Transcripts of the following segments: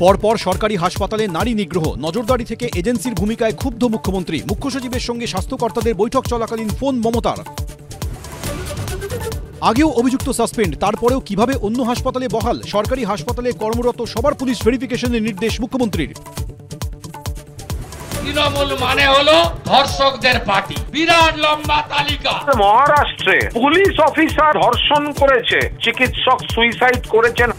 পরপর সরকারি হাসপাতালে নারী নিগ্রহ, নজরদারি থেকে এজেন্সির ভূমিকায় ক্ষুব্ধ মুখ্যমন্ত্রী। মুখ্য সচিবের সঙ্গে স্বাস্থ্যকর্তাদের বৈঠক চলাকালীন ফোন মমতার। আগেও অভিযুক্ত সাসপেন্ড, তারপরেও কিভাবে অন্য হাসপাতালে বহাল? সরকারি হাসপাতালে কর্মরত সবার পুলিশ ভেরিফিকেশনের নির্দেশ মুখ্যমন্ত্রীর। তৃণমূল মানে হলো ধর্ষকদের পার্টি, বিরাট লম্বা তালিকা। মহারাষ্ট্রে পুলিশ অফিসার ধর্ষণ করেছে, চিকিৎসক সুইসাইড করেছেন।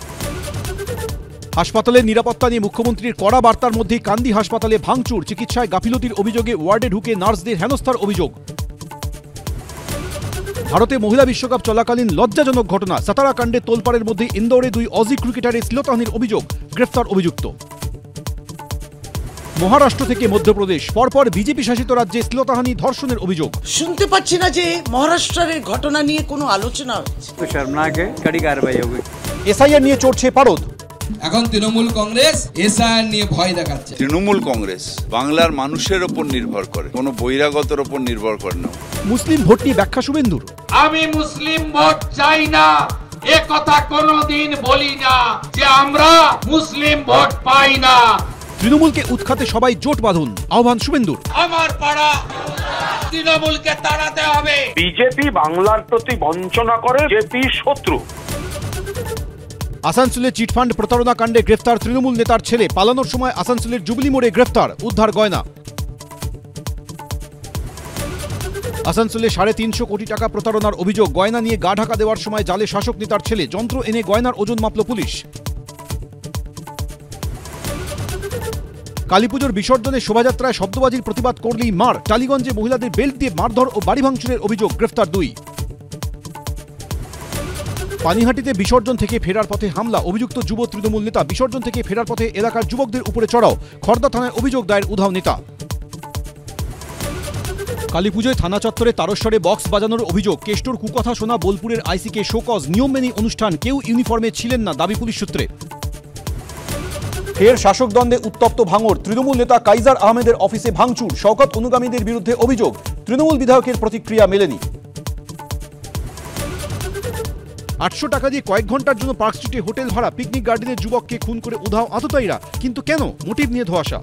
হাসপাতালের নিরাপত্তা নিয়ে মুখ্যমন্ত্রীর কড়া বার্তার মধ্যেই কান্দি হাসপাতালে ভাঙচুর, চিকিৎসায় গাফিলতির অভিযোগে ওয়ার্ডে ঢুকে নার্সদের হেনস্থার অভিযোগ। ভারতে মহিলা বিশ্বকাপ চলাকালীন লজ্জাজনক ঘটনা, সাতারা কাণ্ডে তোলপাড়ের মধ্যে ইন্দোরে 2 অজি ক্রিকেটারের শ্লীলতাহানির অভিযোগ, গ্রেফতার অভিযুক্ত। মহারাষ্ট্র থেকে মধ্যপ্রদেশ, পরপর বিজেপি শাসিত রাজ্যে শ্লীলতাহানি ধর্ষণের অভিযোগ। শুনতে পাচ্ছি না যে মহারাষ্ট্রের ঘটনা নিয়ে কোনো আলোচনা হচ্ছে। এসআইআর নিয়ে চড়ছে পারদ। এখন তৃণমূল কংগ্রেস এসআইআর নিয়ে ভয় দেখাচ্ছে। তৃণমূল কংগ্রেস বাংলার মানুষের ওপর নির্ভর করে, কোনো বহিরাগতের ওপর নির্ভর করে না। মুসলিম ভোট নিয়ে ব্যাখ্যা শুভেন্দুর। আমি মুসলিম ভোট চাই না, এ কথা কোনোদিন বলি না যে আমরা মুসলিম ভোট পাই না। তৃণমূলকে উৎখাতে সবাই জোট বাঁধুন, আহ্বান শুভেন্দুর। আমার পাড়া তৃণমূলকে তাড়াতে হবে। বিজেপি বাংলার প্রতি বঞ্চনা করে, জেপি শত্রু। আসানসোলে চিটফান্ড প্রতারণা কাণ্ডে গ্রেফতার তৃণমূল নেতার ছেলে, পালানোর সময় আসানসোলের জুবিলি মোড়ে গ্রেফতার, উদ্ধার গয়না। আসানসোলে 350 কোটি টাকা প্রতারণার অভিযোগ, গয়না নিয়ে গা ঢাকা দেওয়ার সময় জালে শাসক নেতার ছেলে, যন্ত্র এনে গয়নার ওজন মাপল পুলিশ। কালীপুজোর বিসর্জনে শোভাযাত্রায় শব্দবাজির প্রতিবাদ করলেই মার, টালিগঞ্জে মহিলাদের বেল্ট দিয়ে মারধর ও বাড়ি ভাঙচুরের অভিযোগ, গ্রেফতার 2। পানিহাটিতে বিসর্জন থেকে ফেরার পথে হামলা, অভিযুক্ত যুব তৃণমূল নেতা। বিসর্জন থেকে ফেরার পথে এলাকার যুবকদের উপরে চড়াও, খড়দা থানায় অভিযোগ দায়ের উধাও নেতা। কালীপুজোয় থানা চত্বরে তারস্বরে বক্স বাজানোর অভিযোগ, কেষ্টর কুকথা শোনা বোলপুরের আইসিকে শোকজ, নিয়ম মেনে অনুষ্ঠান, কেউ ইউনিফর্মে ছিলেন না, দাবি পুলিশ সূত্রে। ফের শাসক দ্বন্দ্বে উত্তপ্ত ভাঙড়, তৃণমূল নেতা কাইজার আহমেদের অফিসে ভাঙচুর, শওকত অনুগামীদের বিরুদ্ধে অভিযোগ, তৃণমূল বিধায়কের প্রতিক্রিয়া মেলেনি। 800 টাকা দিয়ে কয়েক ঘন্টার জন্য পার্ক স্ট্রিটে হোটেল ভাড়া, পিকনিক গার্ডেনের যুবককে খুন করে উধাও আততায়ীরা, কিন্তু কেন? মোটিভ নিয়ে ধোঁয়াশা।